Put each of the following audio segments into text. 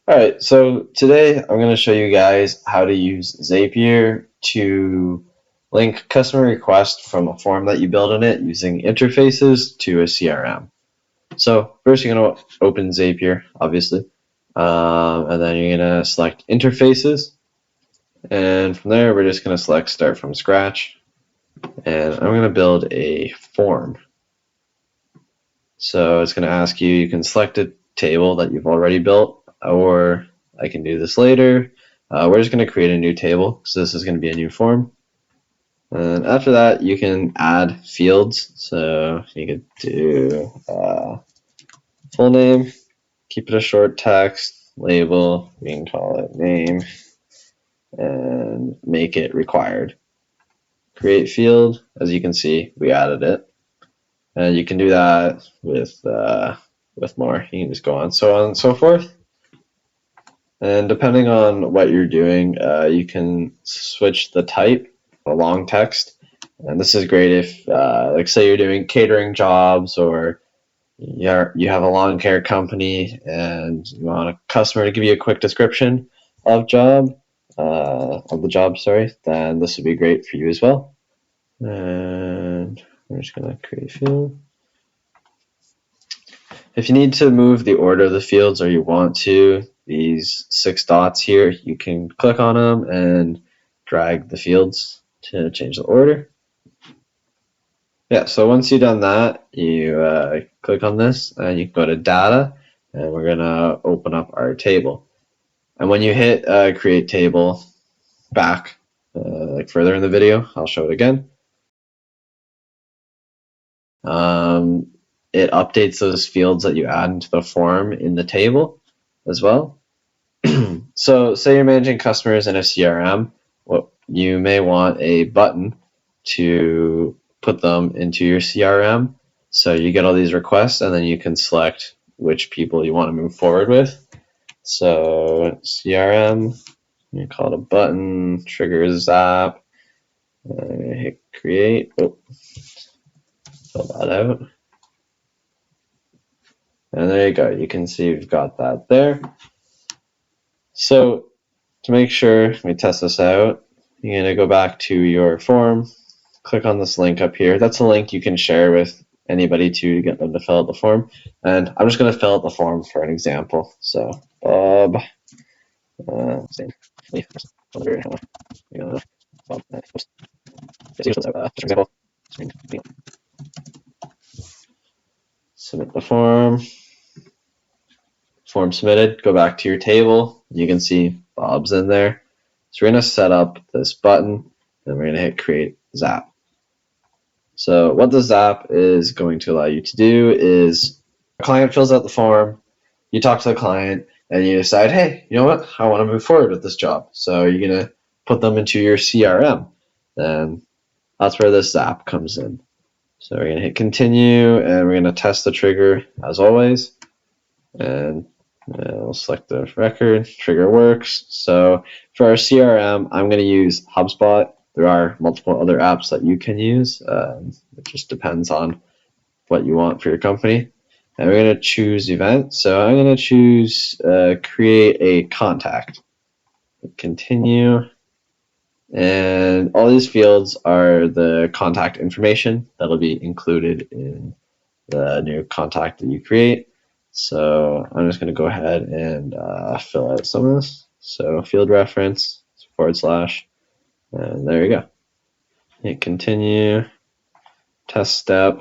All right, so today I'm going to show you guys how to use Zapier to link customer requests from a form that you build in it using interfaces to a CRM. So first you're going to open Zapier, obviously, and then you're going to select interfaces, and from there we're just going to select start from scratch, and I'm going to build a form. So it's going to ask you can select a table that you've already built, or I can do this later. We're just going to create a new table, so this is going to be a new form. And after that, you can add fields. So you could do full name, keep it a short text, label, we can call it name, and make it required. Create field, as you can see, we added it. And you can do that with more. You can just go on and so forth. And depending on what you're doing, you can switch the type, a long text. And this is great if, like, say you're doing catering jobs, or you have a lawn care company and you want a customer to give you a quick description of the job, then this would be great for you as well. And we're just going to create a field. If you need to move the order of the fields, or you want to, these 6 dots here, you can click on them and drag the fields to change the order. Yeah, so once you've done that, you click on this and you can go to data, and we're going to open up our table. And when you hit create table back, like further in the video, I'll show it again. It updates those fields that you add into the form in the table as well. So say you're managing customers in a CRM, you may want a button to put them into your CRM. So you get all these requests, and then you can select which people you want to move forward with. So CRM, you call it a button, trigger zap, hit create. Oh, fill that out. And there you go. You can see we've got that there. So to make sure we test this out, you're going to go back to your form, click on this link up here. That's a link you can share with anybody to get them to fill out the form. And I'm just going to fill out the form for an example. So Bob, submit the form. Form submitted. Go back to your table. You can see Bob's in there. So we're going to set up this button, and we're going to hit create zap. So what the zap is going to allow you to do is a client fills out the form, you talk to the client, and you decide, hey, you know what, I want to move forward with this job. So you're going to put them into your CRM. And that's where this zap comes in. So we're going to hit continue, and we're going to test the trigger as always. And we'll select the record, trigger works. So for our CRM, I'm going to use HubSpot. There are multiple other apps that you can use. It just depends on what you want for your company. And we're going to choose event. So I'm going to choose create a contact. Continue. And all these fields are the contact information that'll be included in the new contact that you create. So I'm just going to go ahead and fill out some of this. So field reference / and there you go. Hit continue, test step,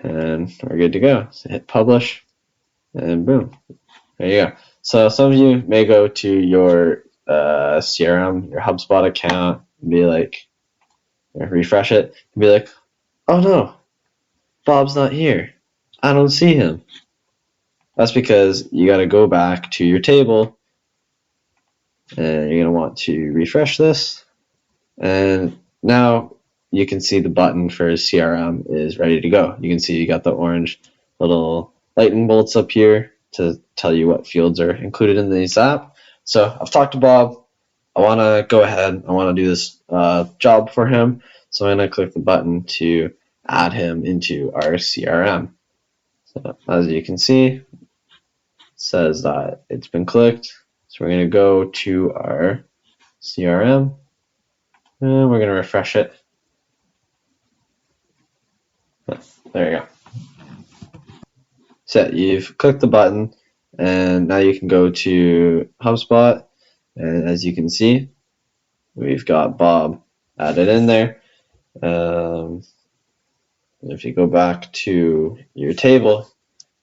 and we're good to go. So hit publish, and boom, there you go. So some of you may go to your CRM, your HubSpot account, and be like, refresh it, and be like, oh no, Bob's not here. I don't see him. That's because you got to go back to your table, and you're going to want to refresh this. And now you can see the button for CRM is ready to go. You can see you got the orange little lightning bolts up here to tell you what fields are included in the zap. So I've talked to Bob. I want to go ahead. I want to do this job for him. So I'm going to click the button to add him into our CRM. So as you can see, says that it's been clicked, So we're going to go to our CRM and we're going to refresh it. There you go. So you've clicked the button and now you can go to HubSpot, and as you can see, we've got Bob added in there. If you go back to your table,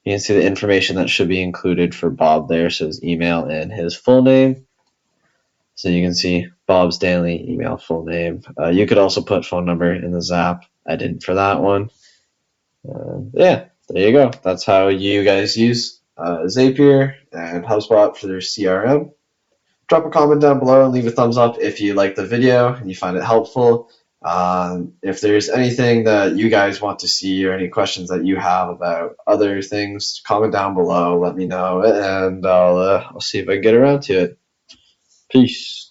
you can see the information that should be included for Bob there. So his email and his full name. So you can see Bob's Daily, email, full name. You could also put phone number in the Zap. I didn't for that one. Yeah, there you go. That's how you guys use Zapier and HubSpot for their CRM. Drop a comment down below and leave a thumbs up if you like the video and you find it helpful. If there's anything that you guys want to see or any questions that you have about other things, comment down below, let me know, and I'll see if I can get around to it. Peace.